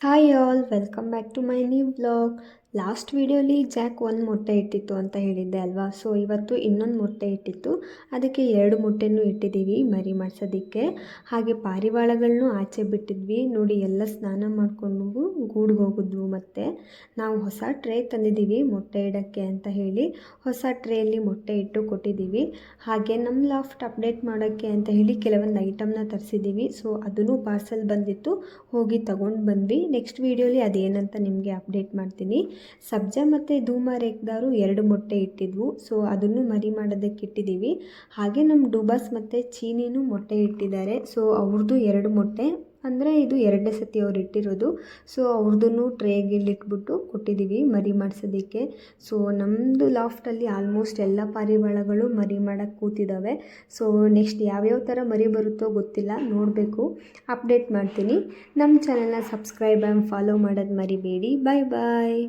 Hi all welcome back to my new vlog. Last ವೀಡಿಯೋಲಿ Jack ಒಂದು ಮೊಟ್ಟೆ ಇಟ್ಟಿತ್ತು ಅಂತ ಹೇಳಿದ್ದೆ ಅಲ್ವಾ. ಸೊ ಇವತ್ತು ಇನ್ನೊಂದು ಮೊಟ್ಟೆ ಇಟ್ಟಿತ್ತು, ಅದಕ್ಕೆ 2 ಮೊಟ್ಟೆನೂ ಇಟ್ಟಿದ್ದೀವಿ ಮರಿ ಮಾಡಿಸೋದಕ್ಕೆ. ಹಾಗೆ ಪಾರಿವಾಳಗಳನ್ನೂ ಆಚೆ ಬಿಟ್ಟಿದ್ವಿ ನೋಡಿ. ಎಲ್ಲ ಸ್ನಾನ ಮಾಡಿಕೊಂಡು ಗೂಡಿಗೆ ಹೋಗಿದ್ವು. ಮತ್ತು ನಾವು ಹೊಸ ಟ್ರೇ ತಂದಿದ್ದೀವಿ ಮೊಟ್ಟೆ ಇಡೋಕ್ಕೆ ಅಂತ ಹೇಳಿ ಹೊಸ ಟ್ರೇಯಲ್ಲಿ ಮೊಟ್ಟೆ ಇಟ್ಟು ಕೊಟ್ಟಿದ್ದೀವಿ. ಹಾಗೆ ನಮ್ಮ ಲಾಫ್ಟ್ ಅಪ್ಡೇಟ್ ಮಾಡೋಕ್ಕೆ ಅಂತ ಹೇಳಿ ಕೆಲವೊಂದು ಐಟಮ್ನ ತರಿಸಿದ್ದೀವಿ. ಸೊ ಅದನ್ನು ಪಾರ್ಸೆಲ್ ಬಂದಿತ್ತು, ಹೋಗಿ ತಗೊಂಡು ಬಂದ್ವಿ. ನೆಕ್ಸ್ಟ್ ವೀಡಿಯೋಲಿ ಅದೇನಂತ ನಿಮಗೆ ಅಪ್ಡೇಟ್ ಮಾಡ್ತೀನಿ. ಸಬ್ಜಾ ಮತ್ತು ಧೂಮರ್ ಎಗ್ದಾರು 2 ಮೊಟ್ಟೆ ಇಟ್ಟಿದ್ವು. ಸೊ ಅದನ್ನು ಮರಿ ಮಾಡೋದಕ್ಕೆ ಇಟ್ಟಿದ್ದೀವಿ. ಹಾಗೆ ನಮ್ಮ ಡುಬಾಸ್ ಮತ್ತು ಚೀನಿನೂ ಮೊಟ್ಟೆ ಇಟ್ಟಿದ್ದಾರೆ. ಸೊ ಅವ್ರದ್ದು 2 ಮೊಟ್ಟೆ ಅಂದರೆ ಇದು 2ನೇ ಸತಿ ಅವ್ರು ಇಟ್ಟಿರೋದು. ಸೊ ಅವ್ರದ್ದೂ ಟ್ರೇಗಿಲ್ಲಿಟ್ಬಿಟ್ಟು ಕೊಟ್ಟಿದ್ದೀವಿ ಮರಿ ಮಾಡಿಸೋದಕ್ಕೆ. ಸೊ ನಮ್ಮದು ಲಾಫ್ಟಲ್ಲಿ ಆಲ್ಮೋಸ್ಟ್ ಎಲ್ಲ ಪಾರಿವಾಳಗಳು ಮರಿ ಮಾಡೋಕ್ಕೆ ಕೂತಿದ್ದಾವೆ. ಸೊ ನೆಕ್ಸ್ಟ್ ಯಾವ್ಯಾವ ಥರ ಮರಿ ಬರುತ್ತೋ ಗೊತ್ತಿಲ್ಲ, ನೋಡಬೇಕು, ಅಪ್ಡೇಟ್ ಮಾಡ್ತೀನಿ. ನಮ್ಮ ಚಾನಲ್ನ ಸಬ್ಸ್ಕ್ರೈಬ್ ಆ್ಯಂಡ್ ಫಾಲೋ ಮಾಡೋದು ಮರಿಬೇಡಿ. ಬಾಯ್ ಬಾಯ್.